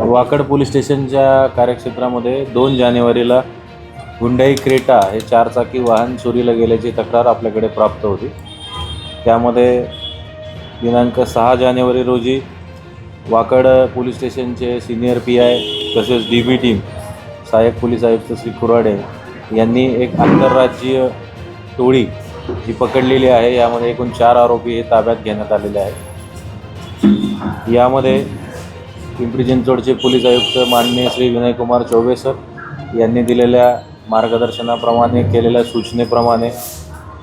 Wakad police स्टेशनच्या कार्यक्षेत्रामध्ये 2 जानेवारीला Hyundai Creta हे 4 चाकी वाहन चोरीला गेल्याची तक्रार आपल्याकडे प्राप्त होती। त्यामध्ये दिनांक 6 जानेवारी रोजी वाकड पोलीस स्टेशनचे सिनियर PI तसेच DB टीम सहाय्यक पोलीस आयुक्त श्री कुराडे यांनी एक आंतरराज्यीय टोळी जी पकडलेली आहे। यामध्ये एकूण 4 आरोपी हे ताब्यात घेण्यात आलेले आहेत। यामध्ये पिंपरी चिंचवडचे पोलीस आयुक्त माननीय श्री विनयकुमार चौबे सर यांनी दिलेल्या मार्गदर्शनाप्रमाणे केलेल्या सूचनेप्रमाणे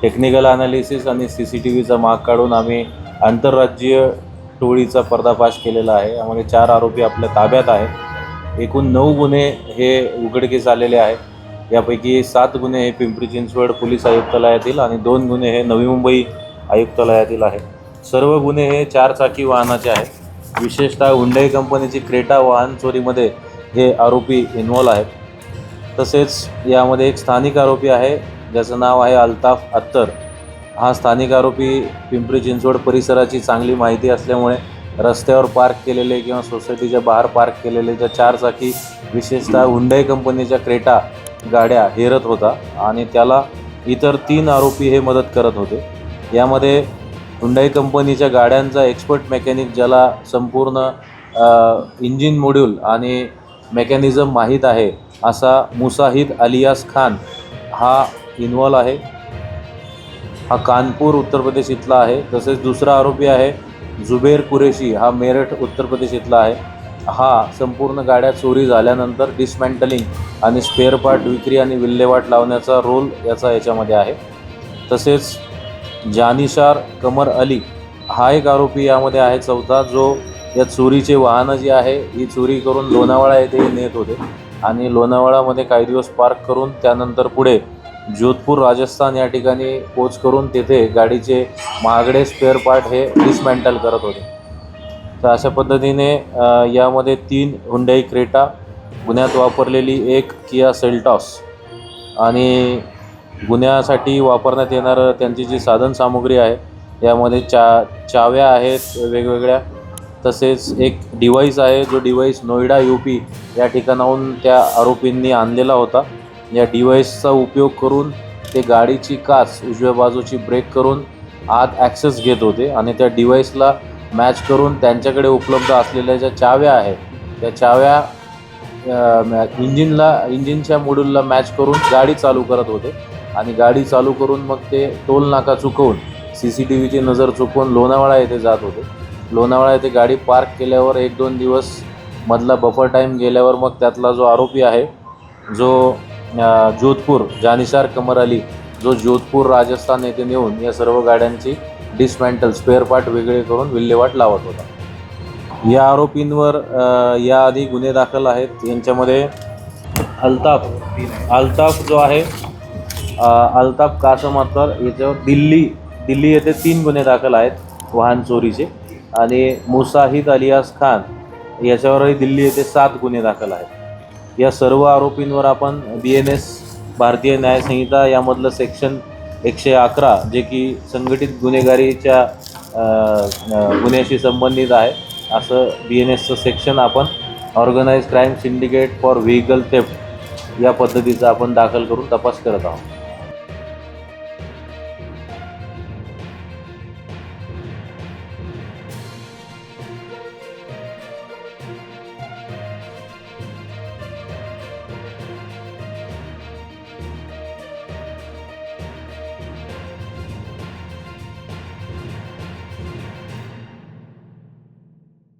टेक्निकल ॲनालिसिस आणि CCTVचा माग काढून आम्ही आंतरराज्यीय टोळीचा पर्दाफाश केलेला आहे। यामध्ये 4 आरोपी आपल्या ताब्यात आहेत। एकूण 9 गुन्हे हे उघडकीस आलेले आहेत। यापैकी 7 गुन्हे हे पिंपरी चिंचवड पोलीस आयुक्तालयातील आणि 2 गुन्हे हे नवी मुंबई आयुक्तालयातील आहेत। सर्व गुन्हे हे 4 चाकी वाहनाचे आहेत। विशेषतः हुंडाई कंपनीची क्रेटा वाहन चोरीमध्ये हे आरोपी इन्व्हॉल्व आहेत। तसेच यामध्ये एक स्थानिक आरोपी आहे ज्याचं नाव आहे अल्ताफ अत्तर। हा स्थानिक आरोपी पिंपरी चिंचवड परिसराची चांगली माहिती असल्यामुळे रस्त्यावर पार्क केलेले किंवा सोसायटीच्या बाहेर पार्क केलेले ज्या 4 चाकी विशेषतः हुंडाई कंपनीच्या क्रेटा गाड्या हेरत होता आणि त्याला इतर 3 आरोपी हे मदत करत होते। यामध्ये हुंडाई कंपनीच्या गाड्यांचा एक्सपर्ट मेकॅनिक ज्याला संपूर्ण इंजिन मॉड्यूल आणि मेकॅनिझम माहीत आहे असा मुसाहिद अलियास खान हा इन्व्हॉल्व आहे। हा कानपूर उत्तर प्रदेश इथला आहे। तसेच दुसरा आरोपी आहे जुबेर कुरेशी, हा मेरठ उत्तर प्रदेश इथला आहे। हा संपूर्ण गाड्या चोरी झाल्यानंतर डिसमॅन्टलिंग आणि स्पेअर पार्ट विक्री आणि विल्हेवाट लावण्याचा रोल याच्यामध्ये आहे। तसेच जानिशार कमर अली हा एक आरोपी यामध्ये आहे चौथा, जो या चोरीचे वाहनं जी आहे ही चोरी करून लोणावळा येथे नेत होते आणि लोणावळामध्ये काही दिवस पार्क करून त्यानंतर पुढे जोधपूर राजस्थान या ठिकाणी पोच करून तेथे गाडीचे महागडे स्पेअर पार्ट हे डिसमॅन्टल करत होते। तर अशा पद्धतीने यामध्ये 3 हुंडाई क्रेटा, गुन्ह्यात वापरलेली 1 किया सेल्टॉस आणि गुन्ह्यासाठी वापरण्यात येणारं त्यांची जी साधनसामुग्री आहे यामध्ये चाव्या आहेत वेगवेगळ्या। तसेच एक डिव्हाइस आहे जो डिव्हाइस नोएडा UP या ठिकाणाहून त्या आरोपींनी आणलेला होता। या डिव्हाइसचा उपयोग करून ते गाडीची काच उजव्या बाजूची ब्रेक करून आत ॲक्सेस घेत होते आणि त्या डिव्हाइसला मॅच करून त्यांच्याकडे उपलब्ध असलेल्या ज्या चाव्या आहेत त्या चाव्या इंजिनच्या मॉड्यूलला मॅच करून गाडी चालू करत होते आणि गाडी चालू करून मग ते टोल नाका चुकवून CCTVची नजर चुकवून लोणावळा येथे जात होते। लोणावळा येथे गाडी पार्क केल्यावर 1-2 दिवस मधला बफर टाईम गेल्यावर मग त्यातला जो आरोपी आहे जो जोधपूर जानिशार कमर अली, जो जोधपूर राजस्थान येथे नेऊन या सर्व गाड्यांची डिसमॅन्टल स्पेअर पार्ट वेगळे करून विल्हेवाट लावत होता। या आरोपींवर याआधी गुन्हे दाखल आहेत। यांच्यामध्ये अल्ताफ जो आहे अल्ताफ कासम अत्तर, याच्यावर दिल्ली येथे 3 गुन्हे दाखल आहेत वाहन चोरीचे आणि मुसाहिद अलियास खान याच्यावरही दिल्ली येथे 7 गुन्हे दाखल आहेत। या सर्व आरोपींवर आपण BNS भारतीय न्याय संहिता यामधलं सेक्शन 111 जे की संघटित गुन्हेगारीच्या गुन्ह्याशी संबंधित आहे असं BNSचं सेक्शन आपण organised crime syndicate for vehicle theft या पद्धतीचा आपण दाखल करून तपास करत आहोत।